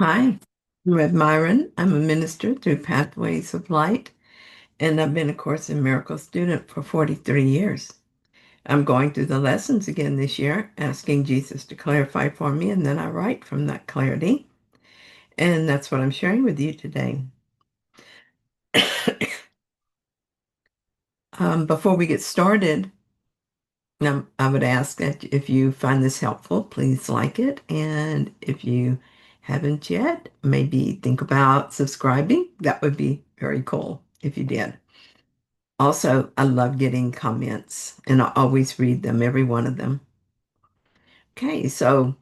Hi, I'm Red Myron. I'm a minister through Pathways of Light, and I've been a Course in Miracles student for 43 years. I'm going through the lessons again this year, asking Jesus to clarify for me, and then I write from that clarity. And that's what I'm sharing with you today. Before we get started, I would ask that if you find this helpful, please like it. And if you haven't yet, maybe think about subscribing. That would be very cool if you did. Also, I love getting comments, and I always read them, every one of them. Okay, so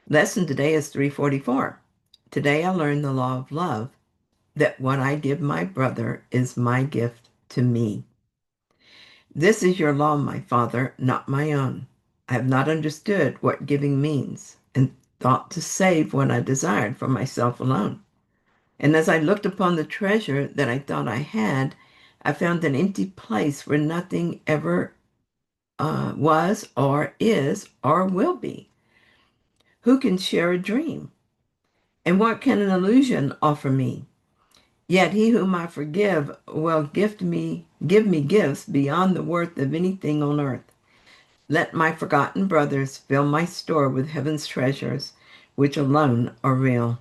lesson today is 344. Today I learned the law of love, that what I give my brother is my gift to me. This is your law, my father, not my own. I have not understood what giving means, and thought to save what I desired for myself alone. And as I looked upon the treasure that I thought I had, I found an empty place where nothing ever was or is or will be. Who can share a dream? And what can an illusion offer me? Yet he whom I forgive will give me gifts beyond the worth of anything on earth. Let my forgotten brothers fill my store with heaven's treasures, which alone are real.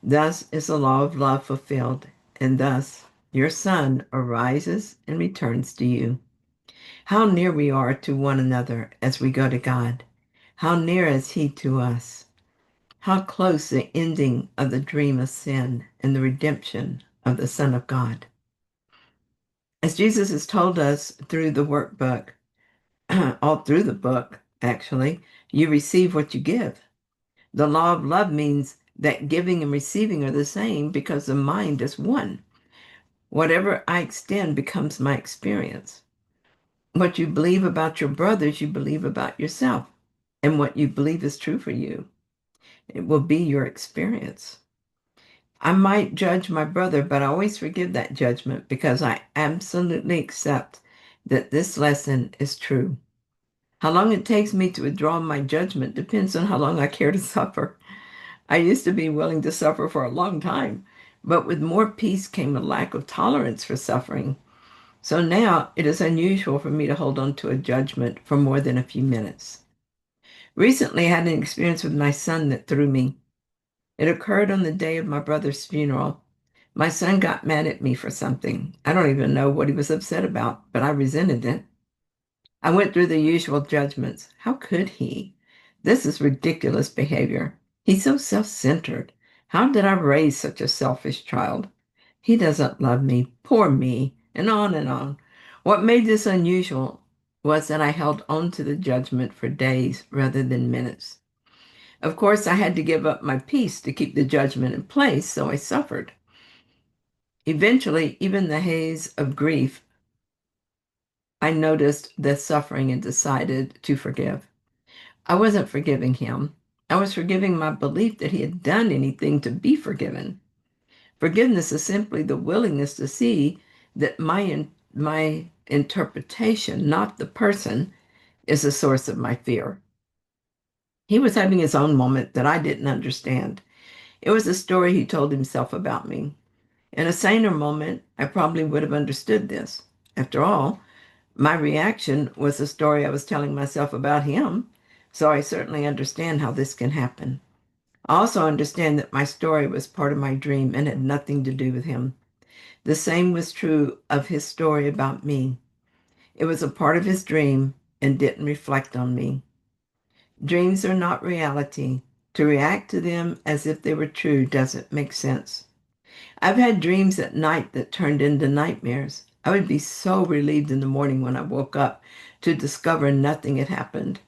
Thus is the law of love fulfilled, and thus your Son arises and returns to you. How near we are to one another as we go to God. How near is He to us? How close the ending of the dream of sin and the redemption of the Son of God. As Jesus has told us through the workbook, all through the book, actually, you receive what you give. The law of love means that giving and receiving are the same because the mind is one. Whatever I extend becomes my experience. What you believe about your brothers, you believe about yourself. And what you believe is true for you, it will be your experience. I might judge my brother, but I always forgive that judgment because I absolutely accept that this lesson is true. How long it takes me to withdraw my judgment depends on how long I care to suffer. I used to be willing to suffer for a long time, but with more peace came a lack of tolerance for suffering. So now it is unusual for me to hold on to a judgment for more than a few minutes. Recently, I had an experience with my son that threw me. It occurred on the day of my brother's funeral. My son got mad at me for something. I don't even know what he was upset about, but I resented it. I went through the usual judgments. How could he? This is ridiculous behavior. He's so self-centered. How did I raise such a selfish child? He doesn't love me. Poor me. And on and on. What made this unusual was that I held on to the judgment for days rather than minutes. Of course, I had to give up my peace to keep the judgment in place, so I suffered. Eventually, even the haze of grief, I noticed the suffering and decided to forgive. I wasn't forgiving him. I was forgiving my belief that he had done anything to be forgiven. Forgiveness is simply the willingness to see that my interpretation, not the person, is the source of my fear. He was having his own moment that I didn't understand. It was a story he told himself about me. In a saner moment, I probably would have understood this. After all, my reaction was the story I was telling myself about him, so I certainly understand how this can happen. I also understand that my story was part of my dream and had nothing to do with him. The same was true of his story about me. It was a part of his dream and didn't reflect on me. Dreams are not reality. To react to them as if they were true doesn't make sense. I've had dreams at night that turned into nightmares. I would be so relieved in the morning when I woke up to discover nothing had happened.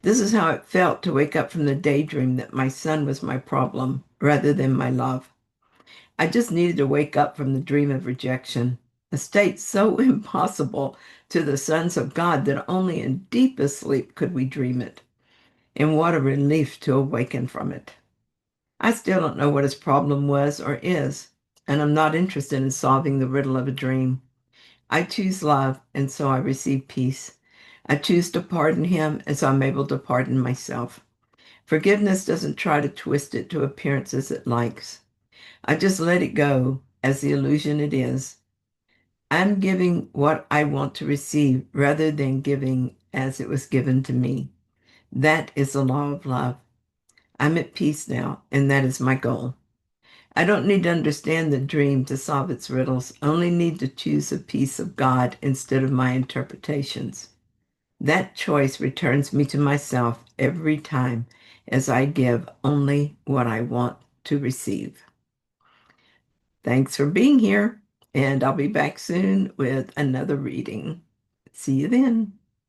This is how it felt to wake up from the daydream that my son was my problem rather than my love. I just needed to wake up from the dream of rejection, a state so impossible to the sons of God that only in deepest sleep could we dream it. And what a relief to awaken from it. I still don't know what his problem was or is, and I'm not interested in solving the riddle of a dream. I choose love, and so I receive peace. I choose to pardon him, and so I'm able to pardon myself. Forgiveness doesn't try to twist it to appearances it likes. I just let it go as the illusion it is. I'm giving what I want to receive rather than giving as it was given to me. That is the law of love. I'm at peace now, and that is my goal. I don't need to understand the dream to solve its riddles, only need to choose a piece of God instead of my interpretations. That choice returns me to myself every time as I give only what I want to receive. Thanks for being here, and I'll be back soon with another reading. See you then.